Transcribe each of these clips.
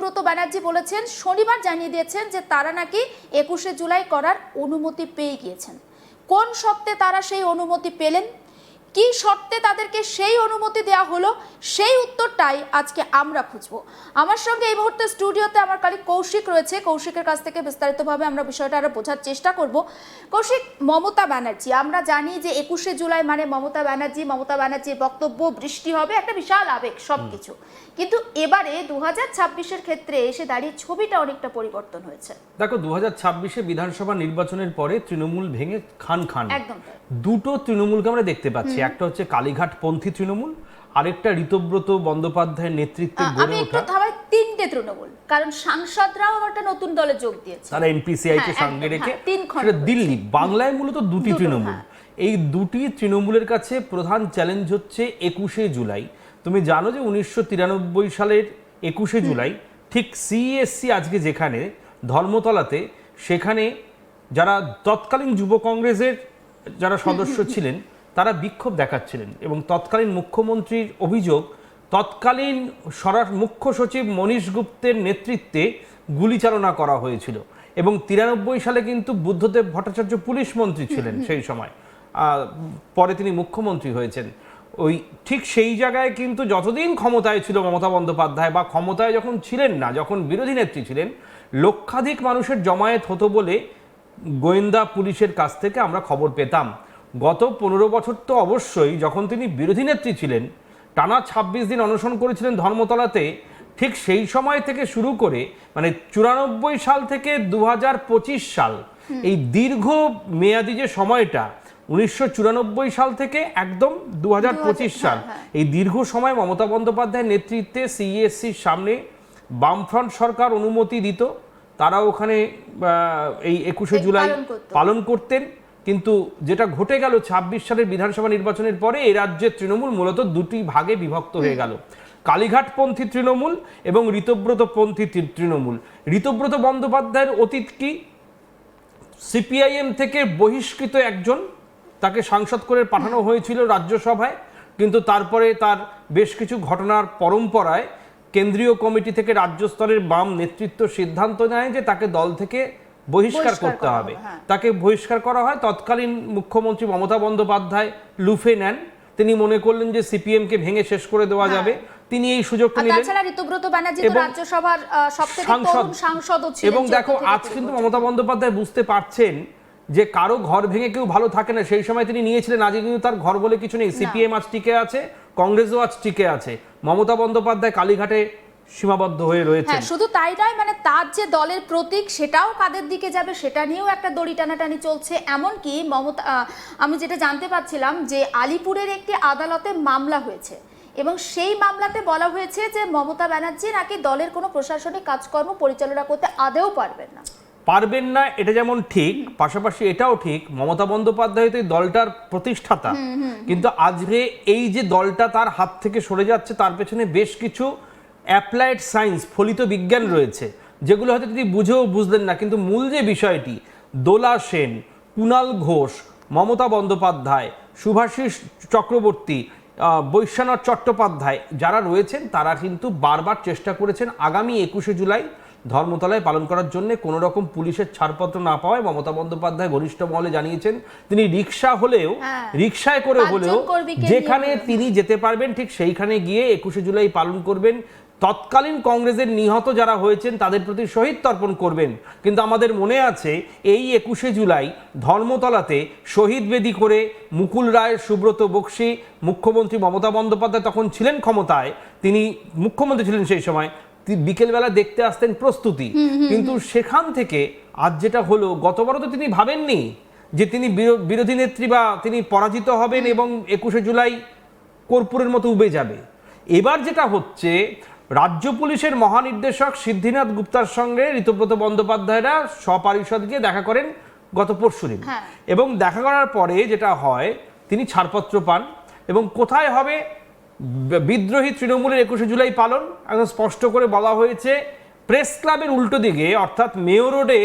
ঋতব্রত ব্যানার্জি বলেছেন, শনিবার জানিয়ে দিয়েছেন যে তারা নাকি 21শে জুলাই করার অনুমতি পেয়ে গিয়েছেন। কোন শর্তে তারা সেই অনুমতি পেলেন, কি শর্তে তাদেরকে সেই অনুমতি দেওয়া হলো, সেই উত্তরটাই আজকে আমরা খুঁজবো। আমার সঙ্গে এই মুহূর্তে স্টুডিওতে আমার কলিগ কৌশিক রয়েছে। কৌশিকের কাছ থেকে বিস্তারিতভাবে আমরা বিষয়টা আরো বোঝার চেষ্টা করব। কৌশিক, মমতা ব্যানার্জি, আমরা জানি যে 21শে জুলাই মানে মমতা ব্যানার্জির বক্তব্য, বৃষ্টি হবে, একটা বিশাল আবেগ, সবকিছু। কিন্তু এবারে 2026-এর ক্ষেত্রে এসে দাঁড়িয়ে ছবিটা অনেকটা পরিবর্তন হয়েছে। দেখো, 2026-এ বিধানসভা নির্বাচনের পরে তৃণমূল ভেঙে খান একদম দুটো তৃণমূলকে আমরা দেখতে পাচ্ছি। একটা হচ্ছে কালীঘাট পন্থী তৃণমূল, আরেকটা ঋতব্রত বন্দ্যোপাধ্যায়ের নেতৃত্বে গড়ে ওঠা তিনটে তৃণমূল, কারণ সাংসদরাও একটা নতুন দলে যোগ দিয়েছে, তারা এনপিসিআই কে সঙ্গে রেখে দিল্লি। বাংলায় মূলত দুটি তৃণমূল। এই দুটি তৃণমূলের কাছে প্রধান চ্যালেঞ্জ হচ্ছে 21শে জুলাই। তুমি জানো যে 1993 সালের 21শে জুলাই ঠিক সিএসসি আজকে যেখানে ধর্মতলাতে, সেখানে যারা তৎকালীন যুব কংগ্রেসের যারা সদস্য ছিলেন তারা বিক্ষোভ দেখাচ্ছিলেন এবং তৎকালীন মুখ্যমন্ত্রীর অভিযোগ, তৎকালীন মুখ্য সচিব মনীশ গুপ্তের নেতৃত্বে গুলিচালনা করা হয়েছিল। এবং 93 সালে কিন্তু বুদ্ধদেব ভট্টাচার্য পুলিশ মন্ত্রী ছিলেন সেই সময়, পরে তিনি মুখ্যমন্ত্রী হয়েছেন। ওই ঠিক সেই জায়গায় কিন্তু যতদিন ক্ষমতায় ছিল মমতা বন্দ্যোপাধ্যায়, বা ক্ষমতায় যখন ছিলেন না, যখন বিরোধী নেত্রী ছিলেন, লক্ষাধিক মানুষের জমায়েত হতো বলে গোয়েন্দা পুলিশের কাছ থেকে আমরা খবর পেতাম। গত 15 বছর তো অবশ্যই, যখন তিনি বিরোধী নেত্রী ছিলেন, টানা 26 দিন অনশন করেছিলেন ধর্মতলাতে, ঠিক সেই সময় থেকে শুরু করে মানে 94 সাল থেকে 2025 সাল, এই দীর্ঘ মেয়াদি যে সময়টা, 1994 সাল থেকে একদম 2025 সাল, এই দীর্ঘ সময় মমতা বন্দ্যোপাধ্যায়ের নেতৃত্বে সিইএসসির সামনে বামফ্রন্ট সরকার অনুমতি দিত, তারা ওখানে এই 21শে জুলাই পালন করতেন। কিন্তু যেটা ঘটে গেল 26 সালের বিধানসভা নির্বাচনের পরে, এই রাজ্যের তৃণমূল মূলত দুটি ভাগে বিভক্ত হয়ে গেল, কালীঘাটপন্থী তৃণমূল এবং ঋতব্রতপন্থী তৃণমূল। ঋতব্রত বন্দ্যোপাধ্যায়ের অতীত কি? সিপিআইএম থেকে বহিষ্কৃত একজন, তাকে সাংসদ করে পাঠানো হয়েছিল রাজ্যসভায়, কিন্তু তারপরে তার বেশ কিছু ঘটনার পরম্পরায় কেন্দ্রীয় কমিটি থেকে রাজ্য স্তরের বাম নেতৃত্ব সিদ্ধান্ত নেয় যে তাকে দল থেকে বহিষ্কার করতে হবে। তাকে বহিষ্কার করা হয়। তৎকালীন মুখ্যমন্ত্রী মমতা বন্দ্যোপাধ্যায় লুফে নেন, তিনি মনে করলেন যে সিপিএম কে ভেঙে শেষ করে দেওয়া যাবে, তিনি এই সুযোগটা নিলেন। তাছাড়া ঋতব্রত ব্যানার্জি তো রাজ্যসভার সবথেকে তরুণ সাংসদও ছিলেন। এবং দেখো, আজ কিন্তু মমতা বন্দ্যোপাধ্যায় বুঝতে পারছেন যে কারো ঘর ভেঙে কেউ ভালো থাকে না। সেই সময় তিনি নিয়েছিলেন, আজকে কিন্তু তার ঘর বলে কিছু নেই। সিপিএম আজ টিকে আছে, কংগ্রেসও আজ টিকে আছে, মমতা বন্দ্যোপাধ্যায় কালীঘাটে সীমাবদ্ধ হয়ে রয়েছে। শুধু তাই নয়, মানে তার যে দলের প্রতীক সেটাও কাদের দিকে যাবে সেটা নিয়েও একটা দড়ি টানাটানি চলছে। এমনকি মমতা, আমি যেটা জানতে পারছিলাম যে আলিপুরের একটি আদালতে মামলা হয়েছে এবং সেই মামলাতে বলা হয়েছে যে মমতা ব্যানার্জি নাকি দলের কোনো প্রশাসনিক কাজকর্ম পরিচালনা করতে আদেও পারবেন না। এটা যেমন ঠিক, পাশাপাশি এটাও ঠিক, মমতা বন্দ্যোপাধ্যায় তো এই দলটার প্রতিষ্ঠাতা, কিন্তু আজকে এই যে দলটা তার হাত থেকে সরে যাচ্ছে, তার পেছনে বেশ কিছু অ্যাপ্লাইড সায়েন্স, ফলিত বিজ্ঞান রয়েছে, যেগুলো হয়তো তিনি বুঝেও বুঝলেন না। কিন্তু মূল যে বিষয়টি, দোলা সেন, কুণাল ঘোষ, মমতা বন্দ্যোপাধ্যায়, শুভাশিস চক্রবর্তী, বৈশ্বনাথ চট্টোপাধ্যায় যারা রয়েছেন, তারা কিন্তু বারবার চেষ্টা করেছেন আগামী 21শে জুলাই ধর্মতলায় পালন করার জন্য। কোনো রকম পুলিশের ছাড়পত্র না পাওয়ায় মমতা বন্দ্যোপাধ্যায় ঘনিষ্ঠ মহলে জানিয়েছেন তিনি রিক্সায় করে হলেও যেখানে তিনি যেতে পারবেন ঠিক সেইখানে গিয়ে 21শে জুলাই পালন করবেন। তৎকালীন কংগ্রেসের নিহত যারা হয়েছেন তাদের প্রতি শহীদ তর্পণ করবেন। কিন্তু আমাদের মনে আছে এই 21শে জুলাই ধর্মতলাতে শহীদ বেদি করে মুকুল রায়, সুব্রত বক্সী, মুখ্যমন্ত্রী মমতা বন্দ্যোপাধ্যায় তখন ছিলেন ক্ষমতায়, তিনি মুখ্যমন্ত্রী ছিলেন সেই সময়, বিকেলবেলা দেখতে আসতেন প্রস্তুতি। কিন্তু সেখান থেকে আজ যেটা হলো, গতবারও তো তিনি ভাবেননি যে তিনি বিরোধী নেত্রী বা তিনি পরাজিত হবেন এবং 21শে জুলাই কর্পূরের মতো উবে যাবে। এবার যেটা হচ্ছে, রাজ্য পুলিশের মহানির্দেশক সিদ্ধিনাথ গুপ্তার সঙ্গে ঋতব্রত বন্দ্যোপাধ্যায়রা সপরিষদ গিয়ে দেখা করেন গত পরশুদিন, এবং দেখা করার পরে যেটা হয়, তিনি ছাড়পত্র পান। এবং কোথায় হবে বিদ্রোহী তৃণমূলের 21শে জুলাই পালন, একদম স্পষ্ট করে বলা হয়েছে প্রেস ক্লাবের উল্টো দিকে, অর্থাৎ মেয়ো রোডে,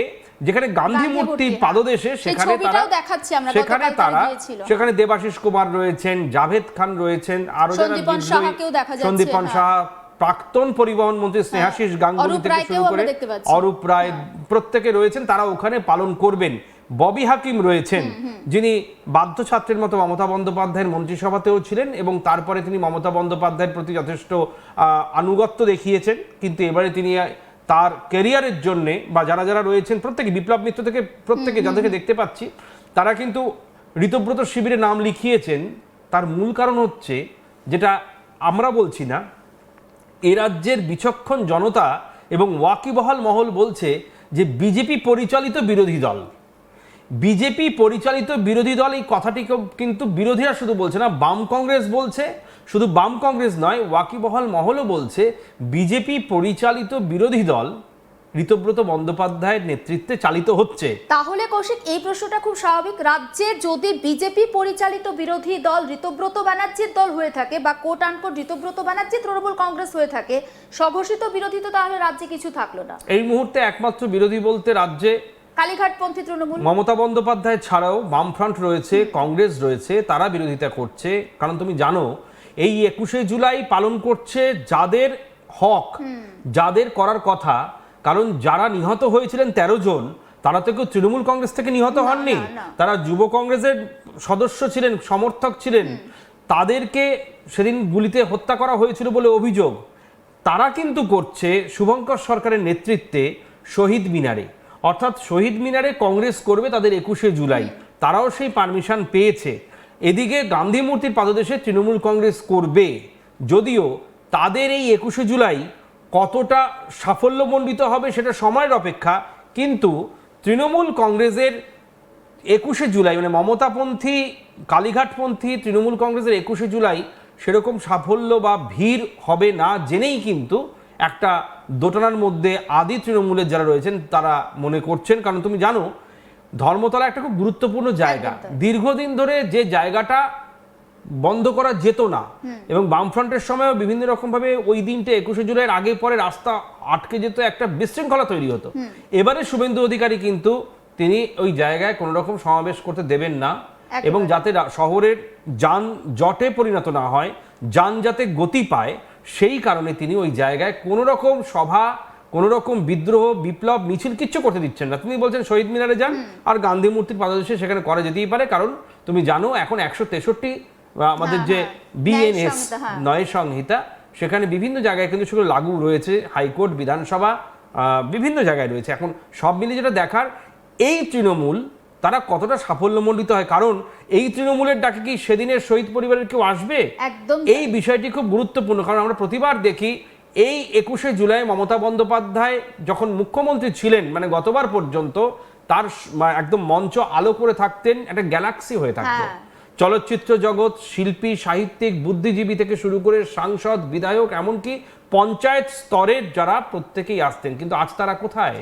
যেখানে গান্ধী মূর্তির পাদদেশে, সেখানে দেবাশিস কুমার রয়েছেন, জাভেদ খান রয়েছেন, আরো যারা, সন্দীপন সাহা, প্রাক্তন পরিবহন মন্ত্রী স্নেহাশিস গাঙ্গুলি অরূপ থেকে রায়কেও শুরু করে আমরা দেখতে পাচ্ছি। অরূপ রায় প্রত্যেকে রয়েছেন, তারা ওখানে পালন করবেন। ববি হাকিম রয়েছেন, যিনি বাধ্য ছাত্রের মতো মমতা বন্দ্যোপাধ্যায়ের মন্ত্রিসভাতেও ছিলেন এবং তারপরে তিনি মমতা বন্দ্যোপাধ্যায়ের প্রতি যথেষ্ট আনুগত্য দেখিয়েছেন, কিন্তু এবারে তিনি তার ক্যারিয়ারের জন্যে বা যারা যারা রয়েছেন প্রত্যেকে, বিপ্লব মিত্র থেকে প্রত্যেকে যাদেরকে দেখতে পাচ্ছি, তারা কিন্তু ঋতব্রত শিবিরে নাম লিখিয়েছেন। তার মূল কারণ হচ্ছে, যেটা আমরা বলছি না, এ রাজ্যের বিচক্ষণ জনতা এবং ওয়াকিবহাল মহল বলছে যে বিজেপি পরিচালিত বিরোধী দল, বিজেপি পরিচালিত বিরোধী দল, এই কথাটি কিন্তু বিরোধীরা শুধু বলছে না, বাম কংগ্রেস বলছে। শুধু বাম কংগ্রেস নয়, ওয়াকিবহাল মহলও বলছে বিজেপি পরিচালিত বিরোধী দল ঋতব্রত বন্দ্যোপাধ্যায়ের নেতৃত্বে চালিত হচ্ছে। তাহলে কৌশিক, এই প্রশ্নটা খুব স্বাভাবিক, রাজ্যে যদি বিজেপি পরিচালিত বিরোধী দল ঋতব্রত ব্যানার্জির দল হয়ে থাকে বা কোট আনকোট ঋতব্রত ব্যানার্জি তৃণমূল কংগ্রেস হয়ে থাকে, স্বঘোষিত বিরোধী তো তাহলে রাজ্যে কিছু থাকলো না। এই মুহূর্তে একমাত্র বিরোধী বলতে রাজ্যে কালীঘাটপন্থী তৃণমূল, মমতা বন্দ্যোপাধ্যায় ছাড়াও বামফ্রন্ট রয়েছে, কংগ্রেস রয়েছে, তারা বিরোধিতা করছে। কারণ তুমি জানো, এই 21শে জুলাই পালন করছে যাদের হক, যাদের করার কথা। কারণ যারা নিহত হয়েছিলেন 13 জন, তারা তো কেউ তৃণমূল কংগ্রেস থেকে নিহত হননি, তারা যুব কংগ্রেসের সদস্য ছিলেন, সমর্থক ছিলেন। তাদেরকে সেদিন গুলিতে হত্যা করা হয়েছিল বলে অভিযোগ। তারা কিন্তু করছে শুভঙ্কর সরকারের নেতৃত্বে শহীদ মিনারে, অর্থাৎ শহীদ মিনারে কংগ্রেস করবে তাদের 21শে জুলাই, তারাও সেই পারমিশন পেয়েছে। এদিকে গান্ধী মূর্তির পাদদেশে তৃণমূল কংগ্রেস করবে, যদিও তাদের এই 21শে জুলাই কতটা সাফল্যমণ্ডিত হবে সেটা সময়ের অপেক্ষা। কিন্তু তৃণমূল কংগ্রেসের 21শে জুলাই, মানে মমতাপন্থী কালীঘাটপন্থী তৃণমূল কংগ্রেসের 21শে জুলাই সেরকম সাফল্য বা ভিড় হবে না জেনেই কিন্তু একটা দোটানার মধ্যে আদি তৃণমূলের যারা রয়েছেন তারা মনে করছেন। কারণ তুমি জানো, ধর্মতলা একটা খুব গুরুত্বপূর্ণ জায়গা, দীর্ঘদিন ধরে যে জায়গাটা বন্ধ করা যেত না, এবং বামফ্রন্টের সময়ও বিভিন্ন রকম ভাবে ওই দিনটা 21শে জুলাইয়ের আগে পরে রাস্তা আটকে যেত, একটা বিশৃঙ্খলা তৈরি হতো। এবারে শুভেন্দু অধিকারী কিন্তু তিনি ওই জায়গায় কোনো রকম সমাবেশ করতে দেবেন না, এবং যাতে শহরের যানজটে পরিণত না হয়, যান যাতে গতি পায়, সেই কারণে তিনি ওই জায়গায় কোনো রকম সভা, কোনো রকম বিদ্রোহ, বিপ্লব, মিছিল কিচ্ছু করতে দিচ্ছেন না। তিনি বলছেন শহীদ মিনারে যান, আর গান্ধী মূর্তির পাদদেশে সেখানে করা যেতেই পারে। কারণ তুমি জানো, এখন 163 আমাদের যে বিএনএস ন্যায় সংহিতা, সেখানে বিভিন্ন জায়গায় কিন্তু সেগুলো লাগু রয়েছে, হাইকোর্ট, বিধানসভা, বিভিন্ন জায়গায় রয়েছে। এখন সব মিলিয়ে যেটা দেখার, এই তৃণমূল তারা কতটা সাফল্যমণ্ডিত হয়। কারণ এই তৃণমূলের ডাকে কি সেদিনের শহীদ পরিবারের কেউ আসবে? একদম। এই বিষয়টি খুব গুরুত্বপূর্ণ, কারণ আমরা প্রতিবার দেখি এই 21শে জুলাই মমতা বন্দ্যোপাধ্যায় যখন মুখ্যমন্ত্রী ছিলেন, মানে গতবার পর্যন্ত, তার একদম মঞ্চ আলো করে থাকতেন, একটা গ্যালাক্সি হয়ে থাকতো। চলচ্চিত্র জগৎ, শিল্পী, সাহিত্যিক, বুদ্ধিজীবী থেকে শুরু করে সাংসদ, বিধায়ক, এমনকি পঞ্চায়েত স্তরের যারা প্রত্যেকেই আসতেন। কিন্তু আজ তারা কোথায়?